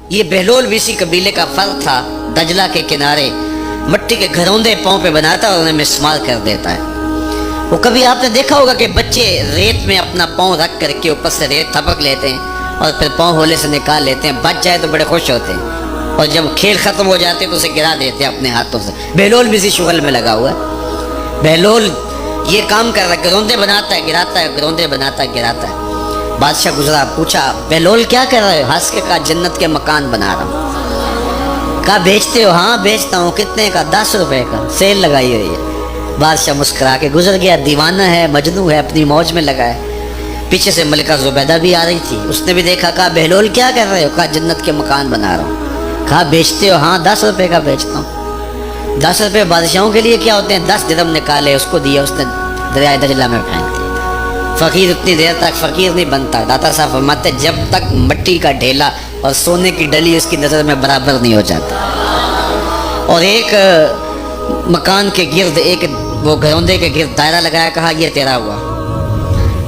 یہ بہلول بھی اسی قبیلے کا فرد تھا، دجلہ کے کنارے مٹی کے گھروندے پاؤں پہ بناتا اور انہیں مسمار کر دیتا ہے۔ وہ کبھی آپ نے دیکھا ہوگا کہ بچے ریت میں اپنا پاؤں رکھ کر کے اوپر سے ریت تھپک لیتے ہیں اور پھر پاؤں ہولے سے نکال لیتے ہیں، بچ جائے تو بڑے خوش ہوتے ہیں، اور جب کھیل ختم ہو جاتے ہیں تو اسے گرا دیتے ہیں اپنے ہاتھوں سے۔ بہلول بھی اسی شغل میں لگا ہوا ہے۔ بہلول یہ کام کر رہا ہے، گروندے بناتا ہے گراتا ہے، گروندے بناتا ہے گراتا ہے۔ بادشاہ گزرا، پوچھا بہلول کیا کر رہے ہو؟ ہنس کے کہا جنت کے مکان بنا رہا ہوں۔ کہا بیچتے ہو؟ ہاں بیچتا ہوں۔ کتنے کا؟ 10 روپے کا، سیل لگائی ہوئی ہے۔ بادشاہ مسکرا کے گزر گیا، دیوانہ ہے، مجنوں ہے، اپنی موج میں لگا ہے۔ پیچھے سے ملکہ زبیدہ بھی آ رہی تھی، اس نے بھی دیکھا، کہا بہلول کیا کر رہے ہو؟ کہا جنت کے مکان بنا رہا ہوں۔ کہا بیچتے ہو؟ ہاں 10 روپے کا بیچتا ہوں۔ 10 روپے بادشاہوں کے لیے کیا ہوتے ہیں؟ 10 درم نکالے، اس کو دیا، اس نے دریائے دجلہ میں پھینک دیا۔ فقیر اتنی دیر تک فقیر نہیں بنتا۔ داتا صاحب فرماتے جب تک مٹی کا ڈھیلا اور سونے کی ڈلی اس کی نظر میں برابر نہیں ہو جاتا۔ اور ایک مکان کے گرد، ایک وہ گروندے کے گرد دائرہ لگایا، کہا یہ تیرا ہوا۔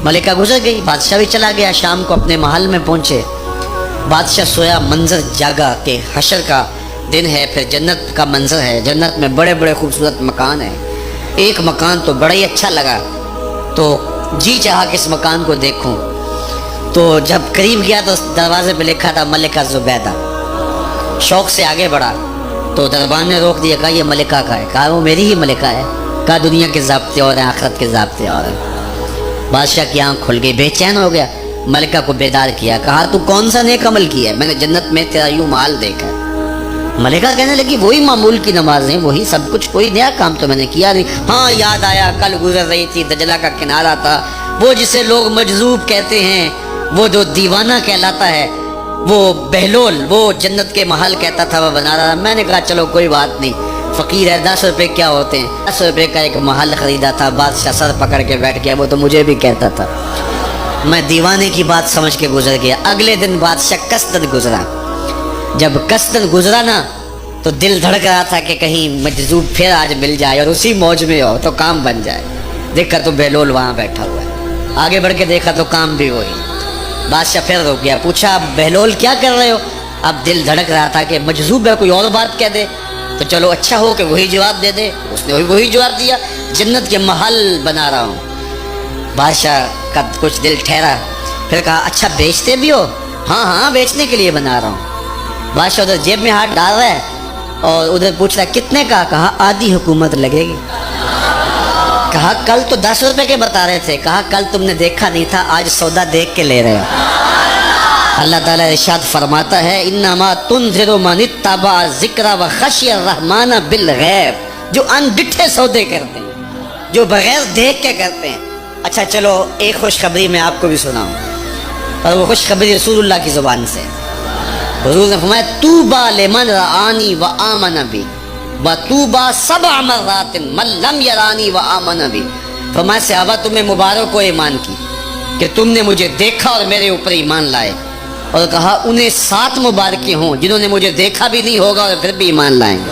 ملکہ گزر گئی، بادشاہ بھی چلا گیا۔ شام کو اپنے محل میں پہنچے، بادشاہ سویا، منظر جاگا کہ حشر کا دن ہے، پھر جنت کا منظر ہے، جنت میں بڑے بڑے خوبصورت مکان ہیں۔ ایک مکان تو بڑا ہی اچھا لگا، تو جی چاہا کہ اس مکان کو دیکھوں۔ تو جب قریب گیا تو دروازے پہ لکھا تھا ملکہ زبیدہ۔ شوق سے آگے بڑھا تو دربان نے روک دیا، کہا یہ ملکہ کا ہے۔ کہا وہ میری ہی ملکہ ہے۔ کہا دنیا کے ضابطے اور ہیں، آخرت کے ضابطے اور ہیں۔ بادشاہ کی آنکھ کھل گئی، بے چین ہو گیا، ملکہ کو بیدار کیا، کہا تو کون سا نیک عمل کیا ہے؟ میں نے جنت میں تیرا یوں محل دیکھا ہے۔ ملکہ کہنے لگی وہی معمول کی نمازیں، وہی سب کچھ، کوئی نیا کام تو میں نے کیا نہیں۔ ہاں یاد آیا، کل گزر رہی تھی، دجلہ کا کنارہ تھا، وہ جسے لوگ مجذوب کہتے ہیں، وہ جو دیوانہ کہلاتا ہے، وہ بہلول، وہ جنت کے محل کہتا تھا، وہ بنا رہا۔ میں نے کہا چلو کوئی بات نہیں، فقیر ہے، 10 روپے کیا ہوتے ہیں۔ 10 روپے کا ایک محل خریدا تھا۔ بادشاہ سر پکڑ کے بیٹھ گیا، وہ تو مجھے بھی کہتا تھا۔ میں دیوانے کی بات سمجھ کے گزر گیا۔ اگلے دن بادشاہ قصدن گزرا۔ جب قصدن گزرا نا تو دل دھڑک رہا تھا کہ کہیں مجذوب پھر آج مل جائے اور اسی موج میں ہو تو کام بن جائے۔ دیکھا تو بہلول وہاں بیٹھا ہوا ہے، آگے بڑھ کے دیکھا تو کام بھی وہی۔ بادشاہ پھر رک گیا، پوچھا بہلول کیا کر رہے ہو؟ اب دل دھڑک رہا تھا کہ مجذوب ہے، کوئی اور بات کہہ دے تو چلو اچھا ہو کہ وہی جواب دے دے۔ اس نے وہی جواب دیا، جنت کے محل بنا رہا ہوں۔ بادشاہ کا کچھ دل ٹھہرا، پھر کہا اچھا بیچتے بھی ہو؟ ہاں ہاں بیچنے کے لیے بنا رہا ہوں۔ بادشاہ ادھر جیب میں ہاتھ ڈال رہا ہے اور ادھر پوچھ رہا ہے کتنے کا؟ کہا آدھی حکومت لگے گی۔ کہا کل تو 10 روپے کے بتا رہے تھے۔ کہا کل تم نے دیکھا نہیں تھا، آج سودا دیکھ کے لے رہے ہو۔ اللہ تعالیٰ ارشاد فرماتا ہے انما تنذر من اتبع الذکر وخشی الرحمن بالغیب، جو ان ڈٹھے سودے کرتے ہیں، جو بغیر دیکھ کے کرتے ہیں۔ اچھا چلو ایک خوشخبری میں آپ کو بھی سناؤں، اور وہ خوشخبری رسول اللہ کی زبان سے۔ حضور نے فرمایا طوبی لمن رآنی وآمن بی وطوبی 7 مرات من لم یرانی وآمن بی۔ فرمایا صحابہ تمہیں مبارک ہو ایمان کی کہ تم نے مجھے دیکھا اور میرے اوپر ایمان لائے، اور کہا انہیں 7 مبارکیں ہوں جنہوں نے مجھے دیکھا بھی نہیں ہوگا اور پھر بھی ایمان لائیں گے۔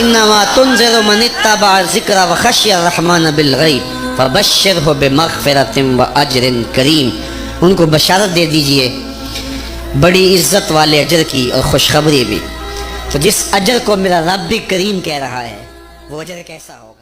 انما تنذر من اتبع الذکر وخشی الرحمن بالغیب فبشرہ بمغفرۃ واجر کریم۔ ان کو بشارت دے دیجئے بڑی عزت والے اجر کی اور خوشخبری بھی۔ تو جس اجر کو میرا رب بھی کریم کہہ رہا ہے وہ اجر کیسا ہوگا؟